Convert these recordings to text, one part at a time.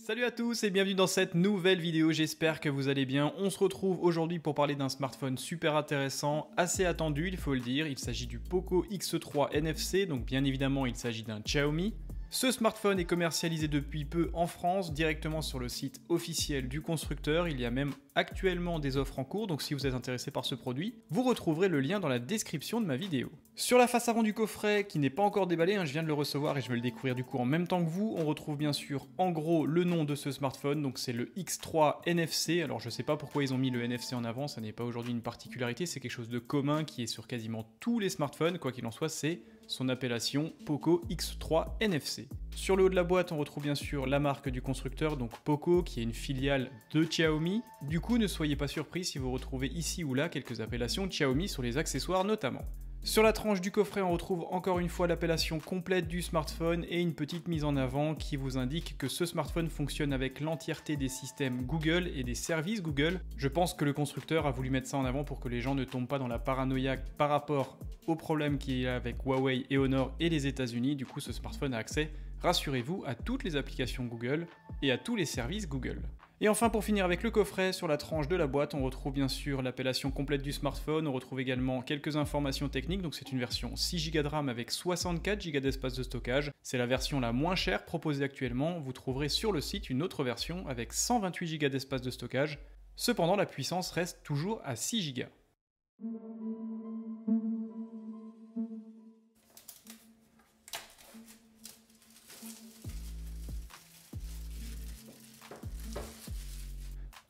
Salut à tous et bienvenue dans cette nouvelle vidéo, j'espère que vous allez bien. On se retrouve aujourd'hui pour parler d'un smartphone super intéressant, assez attendu il faut le dire. Il s'agit du Poco X3 NFC, donc bien évidemment il s'agit d'un Xiaomi. Ce smartphone est commercialisé depuis peu en France, directement sur le site officiel du constructeur. Il y a même actuellement des offres en cours, donc si vous êtes intéressé par ce produit, vous retrouverez le lien dans la description de ma vidéo. Sur la face avant du coffret, qui n'est pas encore déballé, je viens de le recevoir et je vais le découvrir du coup en même temps que vous, on retrouve bien sûr en gros le nom de ce smartphone, donc c'est le X3 NFC. Alors je sais pas pourquoi ils ont mis le NFC en avant, ça n'est pas aujourd'hui une particularité, c'est quelque chose de commun qui est sur quasiment tous les smartphones, quoi qu'il en soit, c'est son appellation Poco X3 NFC. Sur le haut de la boîte, on retrouve bien sûr la marque du constructeur, donc Poco, qui est une filiale de Xiaomi. Du coup, ne soyez pas surpris si vous retrouvez ici ou là quelques appellations Xiaomi sur les accessoires notamment. Sur la tranche du coffret, on retrouve encore une fois l'appellation complète du smartphone et une petite mise en avant qui vous indique que ce smartphone fonctionne avec l'entièreté des systèmes Google et des services Google. Je pense que le constructeur a voulu mettre ça en avant pour que les gens ne tombent pas dans la paranoïa par rapport aux problèmes qu'il y a avec Huawei et Honor et les États-Unis. Du coup, ce smartphone a accès, rassurez-vous, à toutes les applications Google et à tous les services Google. Et enfin, pour finir avec le coffret, sur la tranche de la boîte, on retrouve bien sûr l'appellation complète du smartphone, on retrouve également quelques informations techniques, donc c'est une version 6 Go de RAM avec 64 Go d'espace de stockage. C'est la version la moins chère proposée actuellement, vous trouverez sur le site une autre version avec 128 Go d'espace de stockage. Cependant, la puissance reste toujours à 6 Go.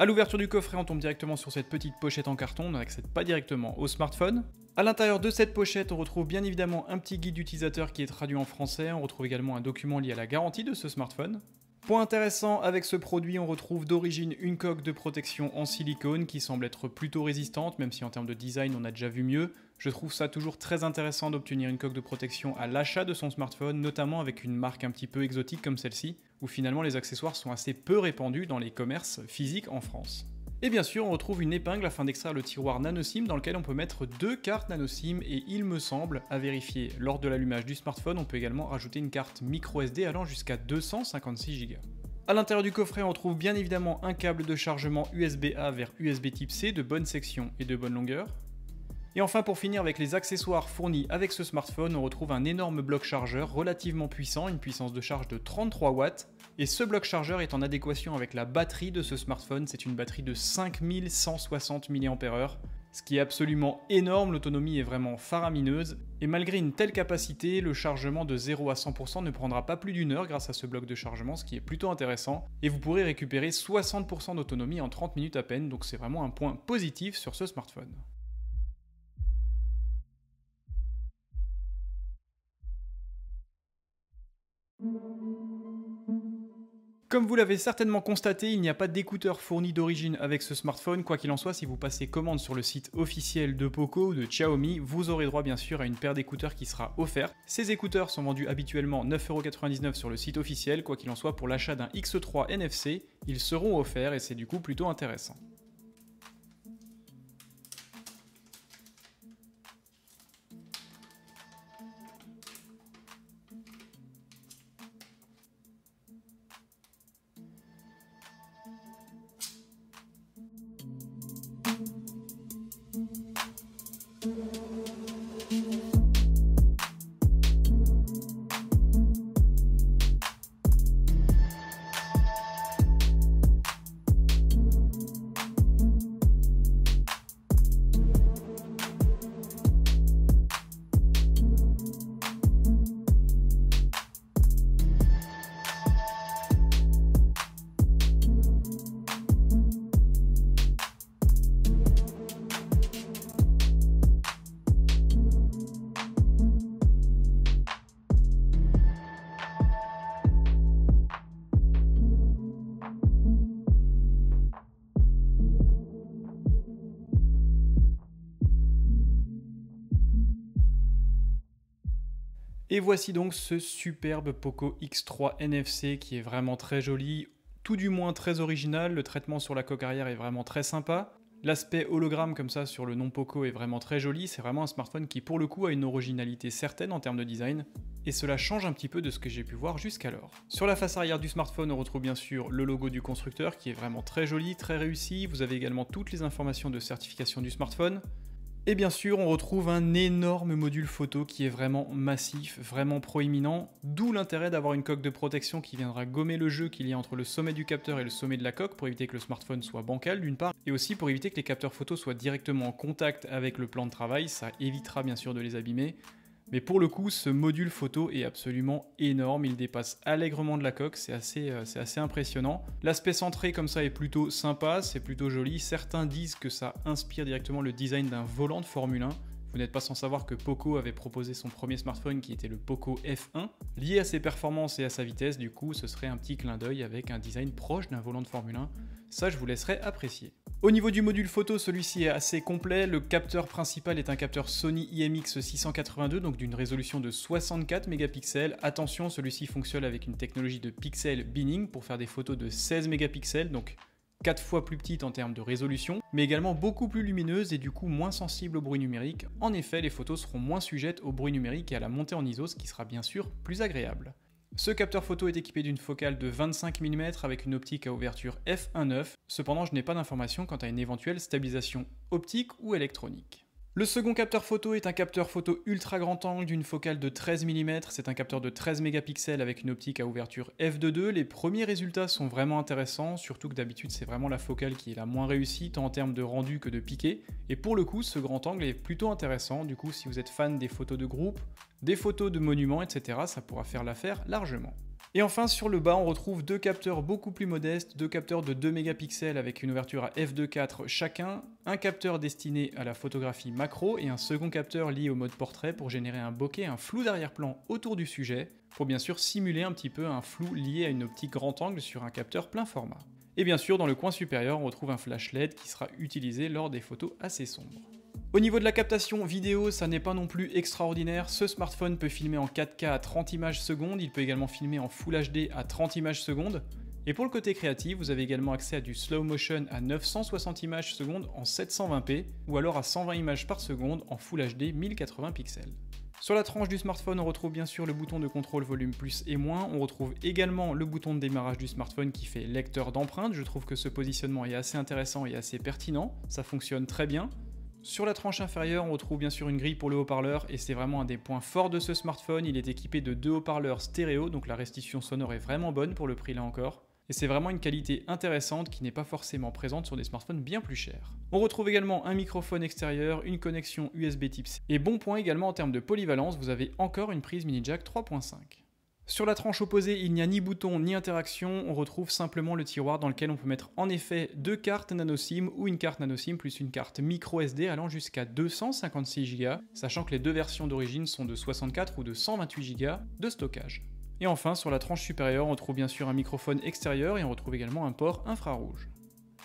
A l'ouverture du coffret, on tombe directement sur cette petite pochette en carton, on n'accède pas directement au smartphone. A l'intérieur de cette pochette, on retrouve bien évidemment un petit guide d'utilisateur qui est traduit en français, on retrouve également un document lié à la garantie de ce smartphone. Point intéressant, avec ce produit, on retrouve d'origine une coque de protection en silicone qui semble être plutôt résistante, même si en termes de design on a déjà vu mieux. Je trouve ça toujours très intéressant d'obtenir une coque de protection à l'achat de son smartphone, notamment avec une marque un petit peu exotique comme celle-ci, où finalement les accessoires sont assez peu répandus dans les commerces physiques en France. Et bien sûr, on retrouve une épingle afin d'extraire le tiroir nano-SIM dans lequel on peut mettre deux cartes nano-SIM et il me semble, à vérifier lors de l'allumage du smartphone, on peut également rajouter une carte micro SD allant jusqu'à 256 Go. A l'intérieur du coffret, on retrouve bien évidemment un câble de chargement USB-A vers USB type C de bonne section et de bonne longueur. Et enfin, pour finir avec les accessoires fournis avec ce smartphone, on retrouve un énorme bloc chargeur relativement puissant, une puissance de charge de 33 watts. Et ce bloc chargeur est en adéquation avec la batterie de ce smartphone, c'est une batterie de 5160 mAh, ce qui est absolument énorme, l'autonomie est vraiment faramineuse. Et malgré une telle capacité, le chargement de 0 à 100% ne prendra pas plus d'une heure grâce à ce bloc de chargement, ce qui est plutôt intéressant. Et vous pourrez récupérer 60% d'autonomie en 30 minutes à peine, donc c'est vraiment un point positif sur ce smartphone. Comme vous l'avez certainement constaté, il n'y a pas d'écouteurs fournis d'origine avec ce smartphone. Quoi qu'il en soit, si vous passez commande sur le site officiel de Poco ou de Xiaomi, vous aurez droit bien sûr à une paire d'écouteurs qui sera offerte. Ces écouteurs sont vendus habituellement 9,99€ sur le site officiel. Quoi qu'il en soit, pour l'achat d'un X3 NFC, ils seront offerts et c'est du coup plutôt intéressant. Et voici donc ce superbe Poco X3 NFC qui est vraiment très joli, tout du moins très original, le traitement sur la coque arrière est vraiment très sympa. L'aspect hologramme comme ça sur le nom Poco est vraiment très joli, c'est vraiment un smartphone qui pour le coup a une originalité certaine en termes de design, et cela change un petit peu de ce que j'ai pu voir jusqu'alors. Sur la face arrière du smartphone, on retrouve bien sûr le logo du constructeur qui est vraiment très joli, très réussi, vous avez également toutes les informations de certification du smartphone, et bien sûr, on retrouve un énorme module photo qui est vraiment massif, vraiment proéminent, d'où l'intérêt d'avoir une coque de protection qui viendra gommer le jeu qu'il y a entre le sommet du capteur et le sommet de la coque pour éviter que le smartphone soit bancal d'une part, et aussi pour éviter que les capteurs photo soient directement en contact avec le plan de travail, ça évitera bien sûr de les abîmer. Mais pour le coup, ce module photo est absolument énorme, il dépasse allègrement de la coque, c'est assez impressionnant. L'aspect centré comme ça est plutôt sympa, c'est plutôt joli. Certains disent que ça inspire directement le design d'un volant de Formule 1. Vous n'êtes pas sans savoir que Poco avait proposé son premier smartphone qui était le Poco F1. Lié à ses performances et à sa vitesse, du coup, ce serait un petit clin d'œil avec un design proche d'un volant de Formule 1. Ça, je vous laisserai apprécier. Au niveau du module photo, celui-ci est assez complet. Le capteur principal est un capteur Sony IMX682, donc d'une résolution de 64 mégapixels. Attention, celui-ci fonctionne avec une technologie de pixel binning pour faire des photos de 16 mégapixels, donc 4 fois plus petite en termes de résolution, mais également beaucoup plus lumineuse et du coup moins sensible au bruit numérique. En effet, les photos seront moins sujettes au bruit numérique et à la montée en ISO, ce qui sera bien sûr plus agréable. Ce capteur photo est équipé d'une focale de 25 mm avec une optique à ouverture f1.9, cependant je n'ai pas d'informations quant à une éventuelle stabilisation optique ou électronique. Le second capteur photo est un capteur photo ultra grand angle d'une focale de 13 mm, c'est un capteur de 13 mégapixels avec une optique à ouverture f2.2. Les premiers résultats sont vraiment intéressants, surtout que d'habitude c'est vraiment la focale qui est la moins réussie, tant en termes de rendu que de piqué, et pour le coup ce grand angle est plutôt intéressant, du coup si vous êtes fan des photos de groupe, des photos de monuments, etc., ça pourra faire l'affaire largement. Et enfin sur le bas on retrouve deux capteurs beaucoup plus modestes, deux capteurs de 2 mégapixels avec une ouverture à f2.4 chacun, un capteur destiné à la photographie macro et un second capteur lié au mode portrait pour générer un bokeh, un flou d'arrière-plan autour du sujet, pour bien sûr simuler un petit peu un flou lié à une optique grand angle sur un capteur plein format. Et bien sûr dans le coin supérieur on retrouve un flash LED qui sera utilisé lors des photos assez sombres. Au niveau de la captation vidéo, ça n'est pas non plus extraordinaire, ce smartphone peut filmer en 4K à 30 images secondes, il peut également filmer en Full HD à 30 images secondes, et pour le côté créatif, vous avez également accès à du slow motion à 960 images secondes en 720p, ou alors à 120 images par seconde en Full HD 1080 pixels. Sur la tranche du smartphone, on retrouve bien sûr le bouton de contrôle volume plus et moins, on retrouve également le bouton de démarrage du smartphone qui fait lecteur d'empreintes, je trouve que ce positionnement est assez intéressant et assez pertinent, ça fonctionne très bien. Sur la tranche inférieure, on retrouve bien sûr une grille pour le haut-parleur et c'est vraiment un des points forts de ce smartphone. Il est équipé de deux haut-parleurs stéréo, donc la restitution sonore est vraiment bonne pour le prix là encore. Et c'est vraiment une qualité intéressante qui n'est pas forcément présente sur des smartphones bien plus chers. On retrouve également un microphone extérieur, une connexion USB Type-C. Et bon point également en termes de polyvalence, vous avez encore une prise mini jack 3.5. Sur la tranche opposée, il n'y a ni bouton ni interaction, on retrouve simplement le tiroir dans lequel on peut mettre en effet deux cartes nano SIM ou une carte nano SIM plus une carte micro SD allant jusqu'à 256 Go, sachant que les deux versions d'origine sont de 64 ou de 128 Go de stockage. Et enfin, sur la tranche supérieure, on retrouve bien sûr un microphone extérieur et on retrouve également un port infrarouge.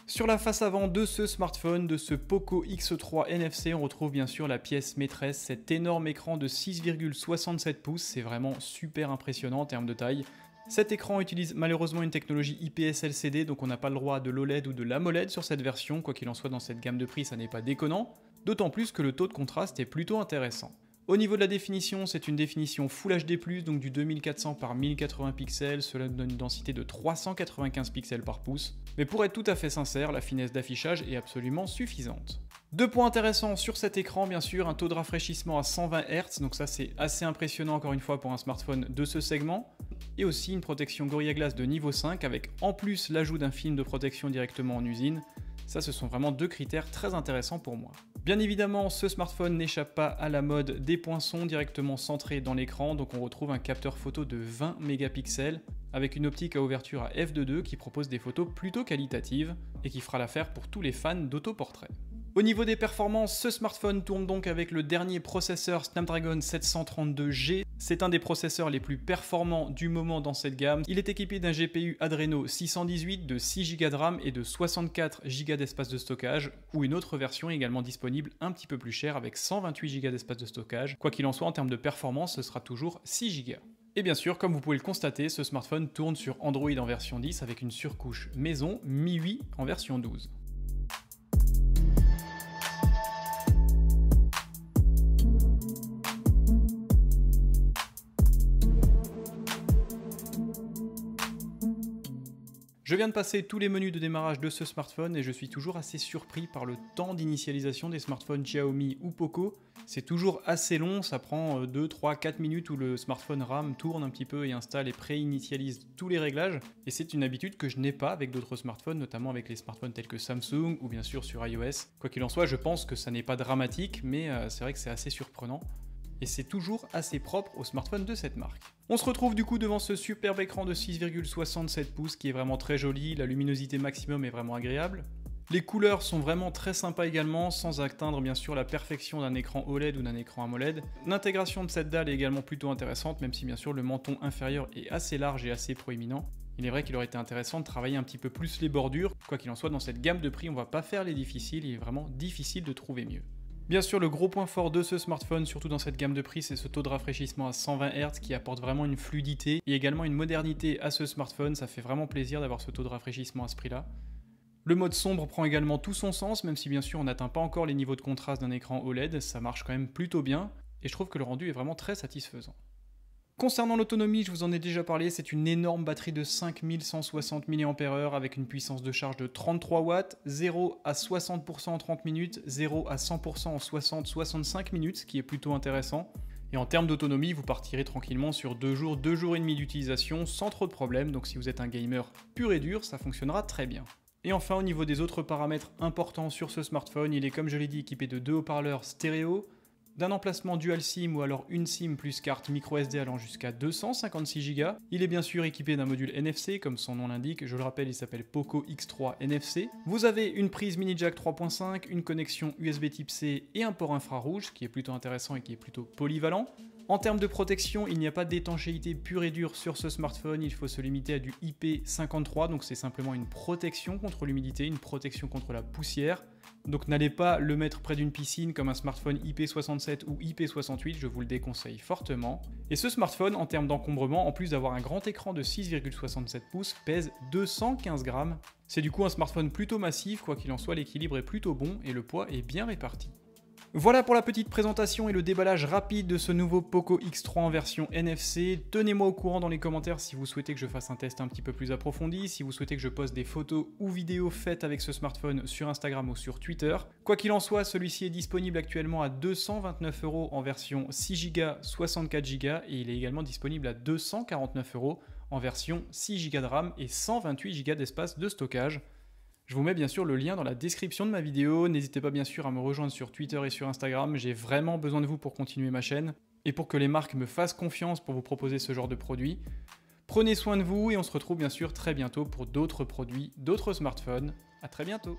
Sur la face avant de ce smartphone, de ce Poco X3 NFC, on retrouve bien sûr la pièce maîtresse, cet énorme écran de 6,67 pouces, c'est vraiment super impressionnant en termes de taille. Cet écran utilise malheureusement une technologie IPS LCD, donc on n'a pas le droit de l'OLED ou de l'AMOLED sur cette version, quoi qu'il en soit dans cette gamme de prix ça n'est pas déconnant, d'autant plus que le taux de contraste est plutôt intéressant. Au niveau de la définition, c'est une définition Full HD+, donc du 2400 par 1080 pixels, cela donne une densité de 395 pixels par pouce. Mais pour être tout à fait sincère, la finesse d'affichage est absolument suffisante. Deux points intéressants sur cet écran, bien sûr, un taux de rafraîchissement à 120 Hz, donc ça c'est assez impressionnant encore une fois pour un smartphone de ce segment. Et aussi une protection Gorilla Glass de niveau 5 avec en plus l'ajout d'un film de protection directement en usine. Ça, ce sont vraiment deux critères très intéressants pour moi. Bien évidemment, ce smartphone n'échappe pas à la mode des poinçons directement centrés dans l'écran, donc on retrouve un capteur photo de 20 mégapixels avec une optique à ouverture à f2.2 qui propose des photos plutôt qualitatives et qui fera l'affaire pour tous les fans d'autoportrait. Au niveau des performances, ce smartphone tourne donc avec le dernier processeur Snapdragon 732G. C'est un des processeurs les plus performants du moment dans cette gamme. Il est équipé d'un GPU Adreno 618 de 6 Go de RAM et de 64 Go d'espace de stockage, ou une autre version également disponible un petit peu plus chère avec 128 Go d'espace de stockage. Quoi qu'il en soit, en termes de performance, ce sera toujours 6 Go. Et bien sûr, comme vous pouvez le constater, ce smartphone tourne sur Android en version 10 avec une surcouche maison MIUI en version 12. Je viens de passer tous les menus de démarrage de ce smartphone et je suis toujours assez surpris par le temps d'initialisation des smartphones Xiaomi ou Poco. C'est toujours assez long, ça prend 2, 3, 4 minutes où le smartphone RAM tourne un petit peu et installe et pré-initialise tous les réglages. Et c'est une habitude que je n'ai pas avec d'autres smartphones, notamment avec les smartphones tels que Samsung ou bien sûr sur iOS. Quoi qu'il en soit, je pense que ça n'est pas dramatique, mais c'est vrai que c'est assez surprenant. Et c'est toujours assez propre aux smartphones de cette marque. On se retrouve du coup devant ce superbe écran de 6,67 pouces qui est vraiment très joli, la luminosité maximum est vraiment agréable. Les couleurs sont vraiment très sympas également, sans atteindre bien sûr la perfection d'un écran OLED ou d'un écran AMOLED. L'intégration de cette dalle est également plutôt intéressante, même si bien sûr le menton inférieur est assez large et assez proéminent. Il est vrai qu'il aurait été intéressant de travailler un petit peu plus les bordures, quoi qu'il en soit dans cette gamme de prix on va pas faire les difficiles, il est vraiment difficile de trouver mieux. Bien sûr, le gros point fort de ce smartphone, surtout dans cette gamme de prix, c'est ce taux de rafraîchissement à 120 Hz qui apporte vraiment une fluidité et également une modernité à ce smartphone. Ça fait vraiment plaisir d'avoir ce taux de rafraîchissement à ce prix-là. Le mode sombre prend également tout son sens, même si bien sûr on n'atteint pas encore les niveaux de contraste d'un écran OLED, ça marche quand même plutôt bien et je trouve que le rendu est vraiment très satisfaisant. Concernant l'autonomie, je vous en ai déjà parlé, c'est une énorme batterie de 5160 mAh avec une puissance de charge de 33 watts, 0 à 60% en 30 minutes, 0 à 100% en 60-65 minutes, ce qui est plutôt intéressant. Et en termes d'autonomie, vous partirez tranquillement sur 2 jours et demi d'utilisation sans trop de problèmes, donc si vous êtes un gamer pur et dur, ça fonctionnera très bien. Et enfin, au niveau des autres paramètres importants sur ce smartphone, il est comme je l'ai dit équipé de 2 haut-parleurs stéréo, d'un emplacement dual SIM ou alors une SIM plus carte microSD allant jusqu'à 256 Go. Il est bien sûr équipé d'un module NFC, comme son nom l'indique, je le rappelle il s'appelle Poco X3 NFC. Vous avez une prise mini jack 3.5, une connexion USB type C et un port infrarouge, ce qui est plutôt intéressant et qui est plutôt polyvalent. En termes de protection, il n'y a pas d'étanchéité pure et dure sur ce smartphone, il faut se limiter à du IP53, donc c'est simplement une protection contre l'humidité, une protection contre la poussière. Donc n'allez pas le mettre près d'une piscine comme un smartphone IP67 ou IP68, je vous le déconseille fortement. Et ce smartphone, en termes d'encombrement, en plus d'avoir un grand écran de 6,67 pouces, pèse 215 grammes. C'est du coup un smartphone plutôt massif, quoi qu'il en soit, l'équilibre est plutôt bon et le poids est bien réparti. Voilà pour la petite présentation et le déballage rapide de ce nouveau Poco X3 en version NFC. Tenez-moi au courant dans les commentaires si vous souhaitez que je fasse un test un petit peu plus approfondi, si vous souhaitez que je poste des photos ou vidéos faites avec ce smartphone sur Instagram ou sur Twitter. Quoi qu'il en soit, celui-ci est disponible actuellement à 229 € en version 6 Go, 64 Go et il est également disponible à 249 € en version 6 Go de RAM et 128 Go d'espace de stockage. Je vous mets bien sûr le lien dans la description de ma vidéo, n'hésitez pas bien sûr à me rejoindre sur Twitter et sur Instagram, j'ai vraiment besoin de vous pour continuer ma chaîne et pour que les marques me fassent confiance pour vous proposer ce genre de produits. Prenez soin de vous et on se retrouve bien sûr très bientôt pour d'autres produits, d'autres smartphones. À très bientôt.